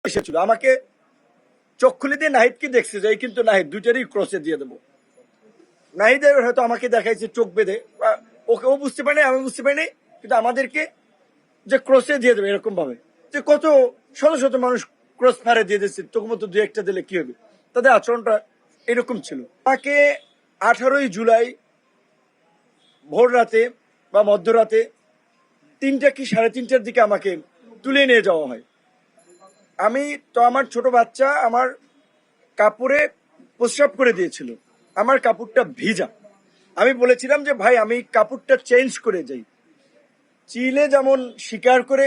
এসেছিল আমাকে চোখ খুলে দিয়ে নাহিদকে দেখছে যে কিন্তু নাহিদ দুইটারই ক্রসে দিয়ে দেবো। নাহিদের হয়তো আমাকে দেখাইছে চোখ বেঁধে, ওকে ও বুঝতে পারেনি, আমি বুঝতে পারিনি, কিন্তু আমাদেরকে যে ক্রসে দিয়ে দেবে এরকম ভাবে যে কত শত শত মানুষ ক্রস ফায়ারে দিয়ে দিচ্ছে, তোকে মতো দু একটা দিলে কি হবে। তাদের আচরণটা এরকম ছিল। আমাকে 18ই জুলাই ভোর রাতে বা মধ্যরাতে 3টা কি 3:30টার দিকে আমাকে তুলে নিয়ে যাওয়া হয়। আমি তো আমার ছোট বাচ্চা আমার কাপড়ে প্রস্রাব করে দিয়েছিল, আমার কাপড়টা ভিজা। আমি বলেছিলাম যে ভাই আমি কাপড়টা চেঞ্জ করে যাই। চিলে যেমন শিকার করে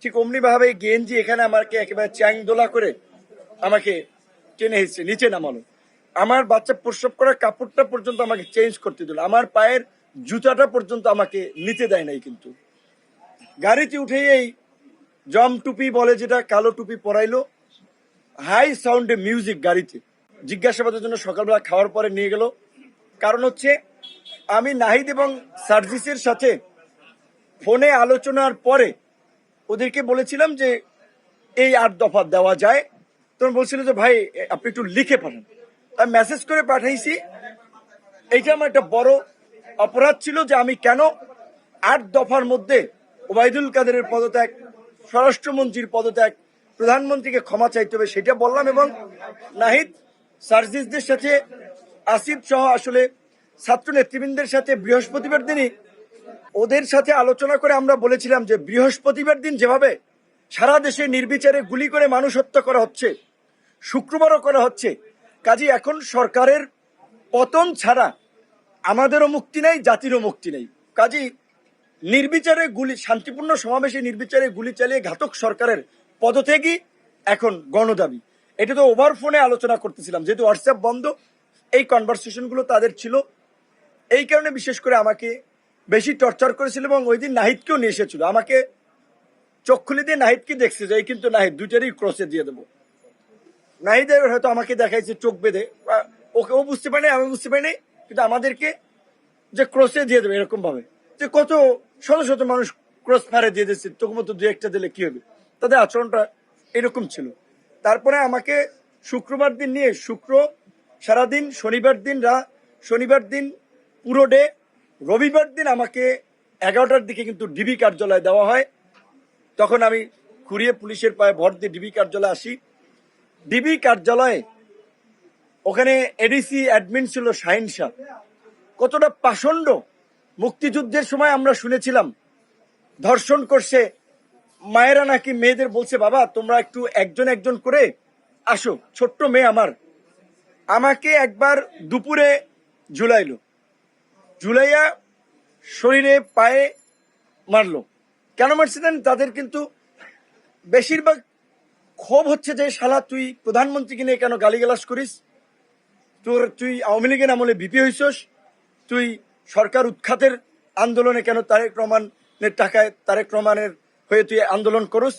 ঠিক অমনি ভাবে গেঞ্জি এখানে আমাকে একেবারে চ্যাং দোলা করে আমাকে টেনে হিসছে নিচে নামালো। আমার বাচ্চা প্রস্রাব করার কাপড়টা পর্যন্ত আমাকে চেঞ্জ করতে দিল, আমার পায়ের জুতাটা পর্যন্ত আমাকে নিতে দেয় নাই। কিন্তু গাড়িতে উঠেই এই জম টুপি বলে যেটা, কালো টুপি পরাইলো, হাই সাউন্ডে মিউজিক গাড়িতে। জিজ্ঞাসাবাদের জন্য সকালবেলা খাওয়ার পরে নিয়ে গেল। কারণ হচ্ছে আমি নাহিদ এবং সার্জিসের সাথে ফোনে আলোচনার পরে ওদেরকে বলেছিলাম যে এই 8 দফা দেওয়া যায়। তখন বলছিল যে ভাই আপনি একটু লিখে পাঠান। আমি মেসেজ করে পাঠাইছি। এইটা আমার একটা বড় অপরাধ ছিল যে আমি কেন 8 দফার মধ্যে ওবায়দুল কাদেরের পদত্যাগ, স্বরাষ্ট্রমন্ত্রীর পদত্যাগ, প্রধানমন্ত্রীকে ক্ষমা চাইতে হবে সেটা বললাম। এবং নাহিদ সার্জিসদের সাথে আসিফ সহ আসলে ছাত্র নেতৃবৃন্দের সাথে বৃহস্পতিবার দিনই ওদের সাথে আলোচনা করে আমরা বলেছিলাম যে বৃহস্পতিবার দিন যেভাবে সারা দেশে নির্বিচারে গুলি করে মানুষ হত্যা করা হচ্ছে, শুক্রবারও করা হচ্ছে, কাজী এখন সরকারের পতন ছাড়া আমাদেরও মুক্তি নেই, জাতিরও মুক্তি নেই। কাজী নির্বিচারে গুলি, শান্তিপূর্ণ সমাবেশে নির্বিচারে গুলি চালিয়ে ঘাতক সরকারের পদত্যাগই এখন গণদাবি। এটা তো ওভার ফোনে আলোচনা করতেছিলাম, যেহেতু হোয়াটসঅ্যাপ বন্ধ, এই কনভারসেশন গুলো তাদের ছিল। এই কারণে বিশেষ করে আমাকে বেশি টর্চার করেছিল। এবং ওই দিন নাহিদকেও নিয়ে এসেছিল, আমাকে চোখ খুলে দিয়ে নাহিদকে দেখছে যে কিন্তু নাহিদ দুইটারই ক্রসে দিয়ে দেবো। নাহিদের হয়তো আমাকে দেখাইছে চোখ বেঁধে, ওকে ও বুঝতে পারেনি, আমি বুঝতে পারিনি, কিন্তু আমাদেরকে যে ক্রসে দিয়ে দেবে এরকম ভাবে যে কত শত শত মানুষ ক্রস ফায়ারে দিয়ে দিচ্ছে, তোকে মতো দু একটা দিলে কি হবে। তাদের আচরণটা এরকম ছিল। তারপরে আমাকে শুক্রবার দিন নিয়ে সারাদিন, শনিবার দিন পুরো ডে, রবিবার দিন আমাকে 11টার দিকে কিন্তু ডিবি কার্যালয়ে দেওয়া হয়। তখন আমি খুঁড়িয়ে পুলিশের পায়ে ভর দিয়ে ডিবি কার্যালয়ে আসি। ডিবি কার্যালয়ে ওখানে এডিসি অ্যাডমিন ছিল শাহিন শাহ। কতটা পাষণ্ড! মুক্তিযুদ্ধের সময় আমরা শুনেছিলাম ধর্ষণ করছে, মায়েরা নাকি মেয়েদের বলছে বাবা তোমরা একটু একজন একজন করে আসো, ছোট্ট মেয়ে আমার। আমাকে একবার দুপুরে ঝুলাইয়া শরীরে পায়ে মারলো। কেন মারছে দেন? তাদের কিন্তু বেশিরভাগ ক্ষোভ হচ্ছে যে শালা তুই প্রধানমন্ত্রীকে নিয়ে কেন গালিগালাজ করিস, তুই আওয়ামী লীগের আমলে ভিপি হইছস, তুই সরকার উৎখাতের আন্দোলনে কেন তারেক রহমানের টাকায় তারেক রহমানের হয়ে তুই আন্দোলন করস।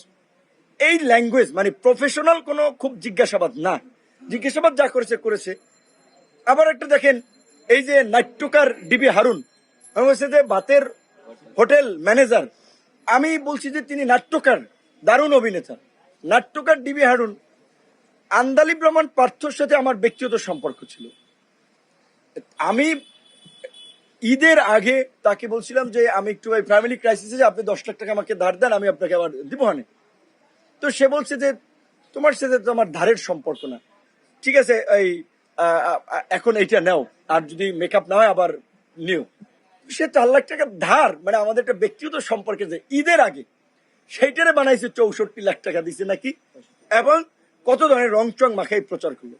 এই ল্যাঙ্গুয়েজ মানে প্রফেশনাল কোনো খুব জিজ্ঞাসাবাদ না, জিজ্ঞাসাবাদ যা করেছে। আবার একটা দেখেন, এই যে নাট্যকার ডিবি হারুন, আমি বলছি যে বাতের হোটেল ম্যানেজার, আমি বলছি যে তিনি নাট্যকার, দারুণ অভিনেতা। নাট্যকার ডিবি হারুন, আন্দালিব রহমান পার্থর সাথে আমার ব্যক্তিগত সম্পর্ক ছিল। আমি ঈদের আগে তাকে বলছিলাম যে আমি একটু ফ্যামিলি ক্রাইসিসে, আপনি 10 লাখ টাকা আমাকে ধার দেন, আমি আপনাকে আবার দিব হানে। তো সে বলছে যে তোমার সাথে তো আমার ধারের সম্পর্ক না, ঠিক আছে এই এখন এইটা নাও, আর যদি মেকআপ না হয় আবার নিও। সে 4 লাখ টাকা ধার, মানে আমাদের একটা ব্যক্তিগত সম্পর্কে যে ঈদের আগে সেইটারে বানাইছে 64 লাখ টাকা দিছে নাকি, এবং কত ধরনের রং চং মাখাই প্রচার করলো।